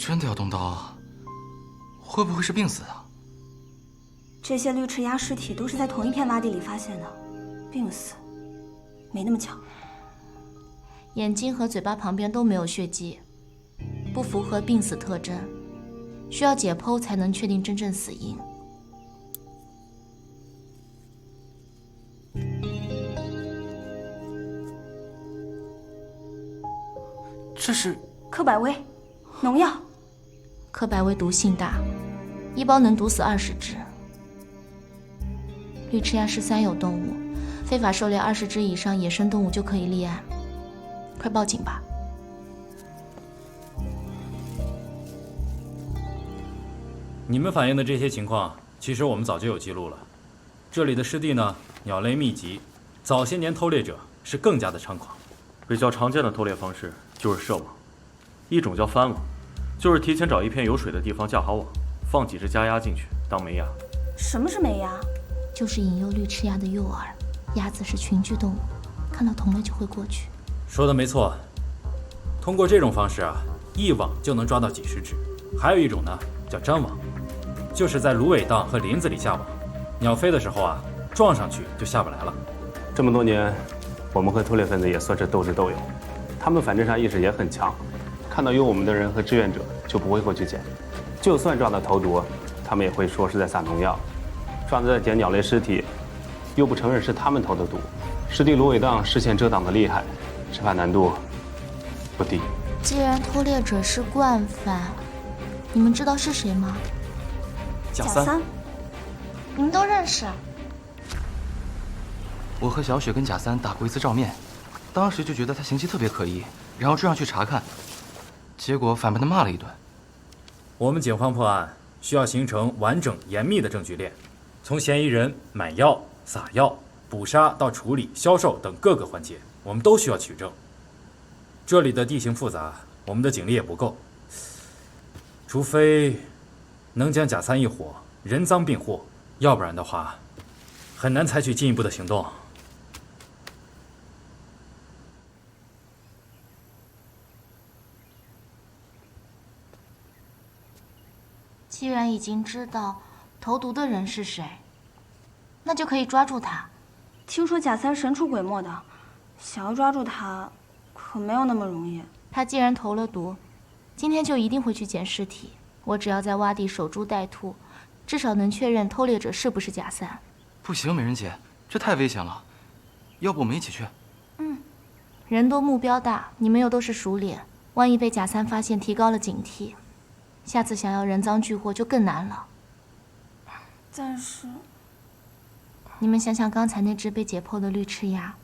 真的要动刀，会不会是病死的？这些绿翅鸭尸体都是在同一片洼地里发现的，病死没那么巧。眼睛和嘴巴旁边都没有血迹，不符合病死特征，需要解剖才能确定真正死因。这是柯百威，农药。柯百威毒性大，一包能毒死20只。绿翅鸭是三有动物，非法狩猎20只以上野生动物就可以立案。快报警吧！你们反映的这些情况，其实我们早就有记录了。这里的湿地呢，鸟类密集，早些年偷猎者是更加的猖狂。比较常见的偷猎方式就是设网，一种叫翻网，就是提前找一片有水的地方架好网，放几只家鸭进去当梅鸭。什么是梅鸭？就是引诱绿翅鸭的诱饵。鸭子是群居动物，看到同类就会过去。说的没错，通过这种方式啊，一网就能抓到几十只。还有一种呢，叫粘网，就是在芦苇荡和林子里下网，鸟飞的时候啊，撞上去就下不来了。这么多年，我们和偷猎分子也算是斗智斗勇，他们反侦查意识也很强，看到有我们的人和志愿者就不会过去捡，就算抓到投毒，他们也会说是在撒农药。抓在捡鸟类尸体，又不承认是他们投的毒，湿地芦苇荡视线遮挡的厉害，执法难度不低。既然偷猎者是惯犯，你们知道是谁吗？贾三。你们都认识？我和小雪跟贾三打过一次照面，当时就觉得他行迹特别可疑，然后追上去查看，结果反被他骂了一顿。我们警方破案需要形成完整严密的证据链，从嫌疑人买药、撒药、捕杀到处理、销售等各个环节，我们都需要取证。这里的地形复杂，我们的警力也不够，除非能将贾三一伙人赃并获，要不然的话，很难采取进一步的行动。既然已经知道投毒的人是谁，那就可以抓住他。听说贾三神出鬼没的，想要抓住他，可没有那么容易。他既然投了毒，今天就一定会去捡尸体。我只要在洼地守株待兔，至少能确认偷猎者是不是贾三。不行，美人姐，这太危险了，要不我们一起去？人多目标大，你们又都是熟脸，万一被贾三发现，提高了警惕，下次想要人赃俱获就更难了。但是，你们想想刚才那只被解剖的绿翅鸭，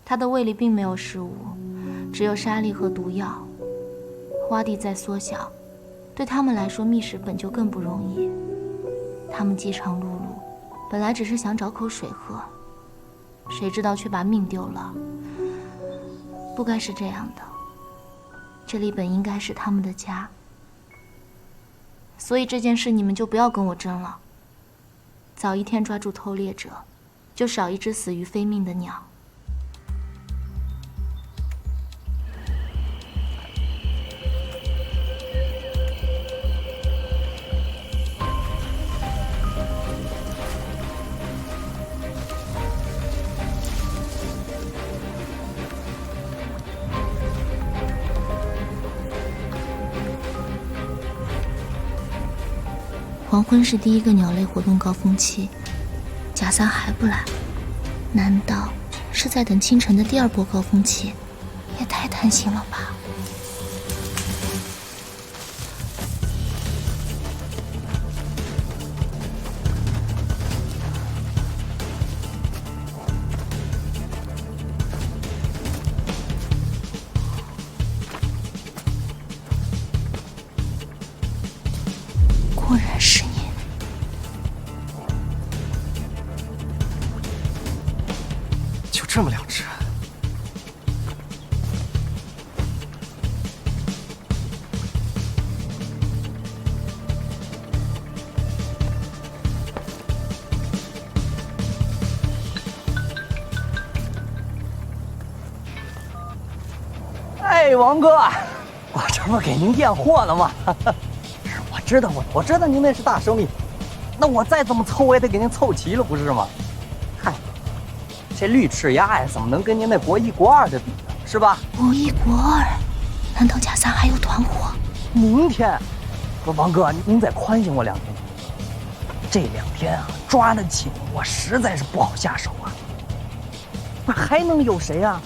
它的胃里并没有食物，只有沙粒和毒药。洼地在缩小，对他们来说觅食本就更不容易。他们饥肠辘辘，本来只是想找口水喝，谁知道却把命丢了。不该是这样的，这里本应该是他们的家。所以这件事你们就不要跟我争了。早一天抓住偷猎者，就少一只死于非命的鸟。黄昏是第一个鸟类活动高峰期，贾三还不来，难道是在等清晨的第二波高峰期？也太贪心了吧！果然是你。就这么2只？哎，王哥，我这不给您验货了吗？知道我知道您那是大生命，那我再怎么凑我也得给您凑齐了，不是吗？嗨，这绿翅鸭呀，怎么能跟您那国一国二的比呢？是吧？国一国二，难道贾三还有团伙？明天，王哥，您再宽限我2天行不行？这2天啊，抓得紧，我实在是不好下手啊。那还能有谁啊？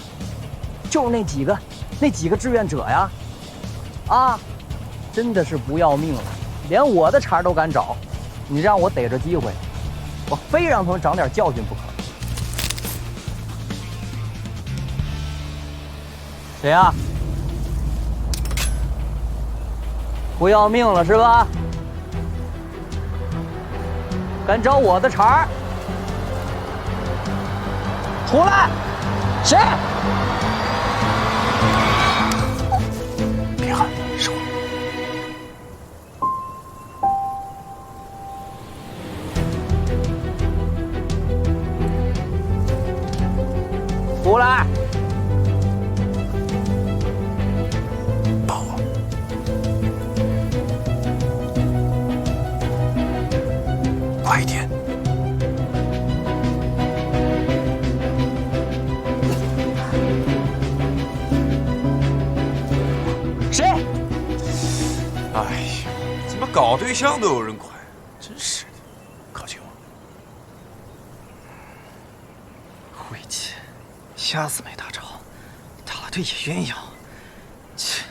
就是那几个志愿者呀，啊，真的是不要命了，连我的茬都敢找，你让我逮着机会，我非让他们长点教训不可。谁呀？不要命了是吧？敢找我的茬儿，出来！谁？别喊，是我。出来！抱我。快一点！谁？哎呀，怎么搞对象都有人快，真是的！靠近我。晦气，瞎子没打着，打了对野鸳鸯。切！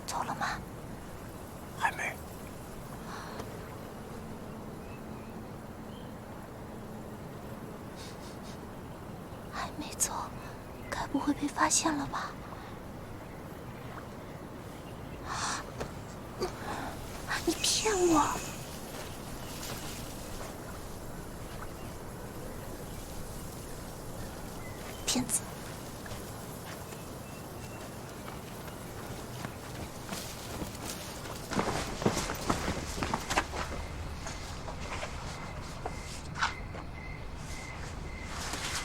走了吗？还没。还没走，该不会被发现了吧？你骗我！骗子！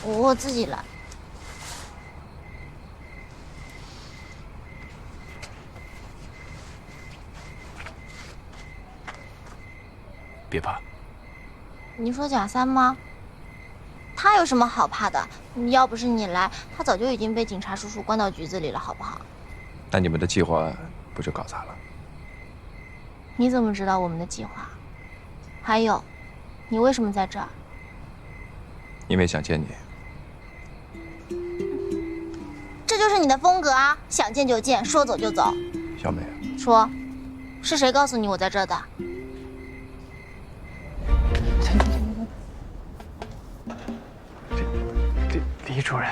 我自己来。别怕，你说贾三吗？他有什么好怕的？要不是你来，他早就已经被警察叔叔关到局子里了，好不好？那你们的计划不就搞砸了？你怎么知道我们的计划？还有，你为什么在这儿？因为想见你。这就是你的风格啊！想见就见，说走就走。小美，说，是谁告诉你我在这儿的？李主任，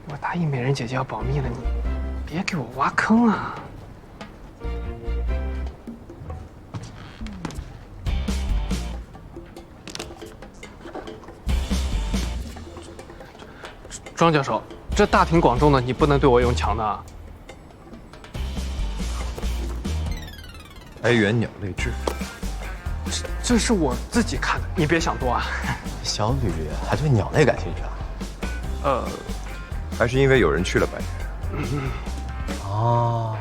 我答应美人姐姐要保密了，你别给我挖坑啊！庄教授，这大庭广众的，你不能对我用强的啊！白猿鸟类痣，这是我自己看的，你别想多啊。小吕还对鸟类感兴趣啊？还是因为有人去了白猿。哦，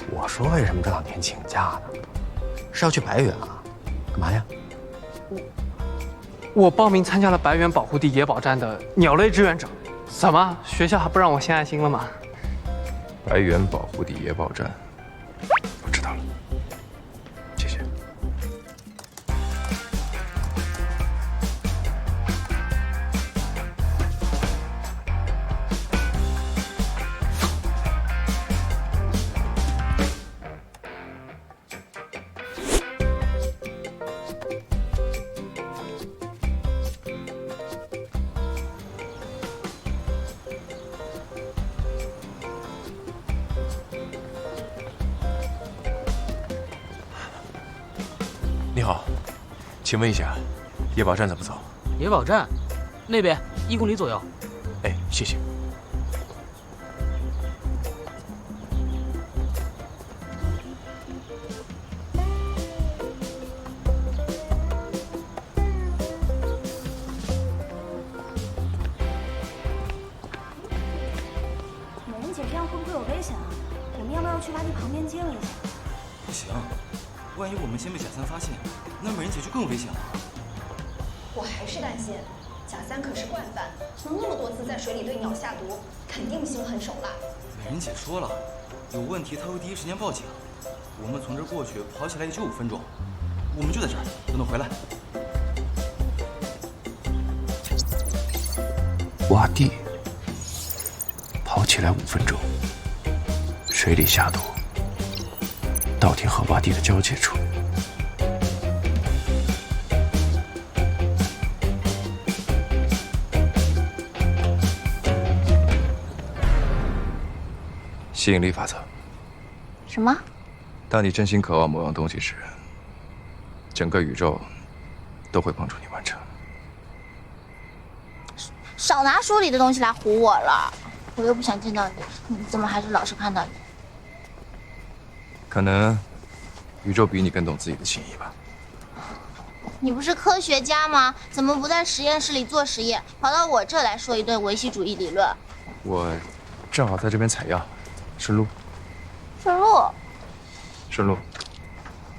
我说为什么这2天请假呢？是要去白猿啊？干嘛呀？我报名参加了白猿保护地野保站的鸟类志愿者，怎么学校还不让我献爱心了吗？白猿保护地野保站，我知道了，谢谢。你好，请问一下，野保站怎么走？野保站，那边1公里左右。哎，谢谢。美人姐这样会不会有危险啊？旁边接了一下。不行，万一我们先被贾三发现，那美人姐就更危险了。我还是担心，贾三可是惯犯，曾那么多次在水里对鸟下毒，肯定心狠手辣。美人姐说了，有问题她会第一时间报警。我们从这儿过去跑起来也就5分钟，我们就在这儿等她回来。洼地，跑起来5分钟，水里下毒，稻田和洼地的交界处。吸引力法则。什么？当你真心渴望某样东西时，整个宇宙都会帮助你完成。少拿书里的东西来唬我了，我又不想见到你，你怎么还是老是看到你？可能宇宙比你更懂自己的心意吧。你不是科学家吗？怎么不在实验室里做实验，跑到我这来说一顿唯心主义理论？我正好在这边采药，顺路。顺路？顺路。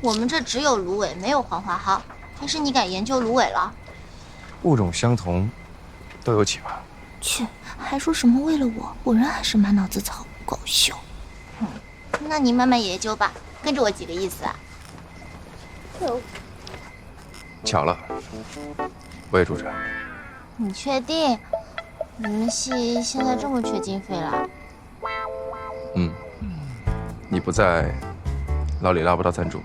我们这只有芦苇，没有黄花蒿，还是你敢研究芦苇了？物种相同，都有启发。切，还说什么为了我，果然还是满脑子草，搞笑。那你慢慢研究吧，跟着我几个意思啊？巧了，我也住这。你确定？你们系现在这么缺经费了？你不在，老李拉不到赞助。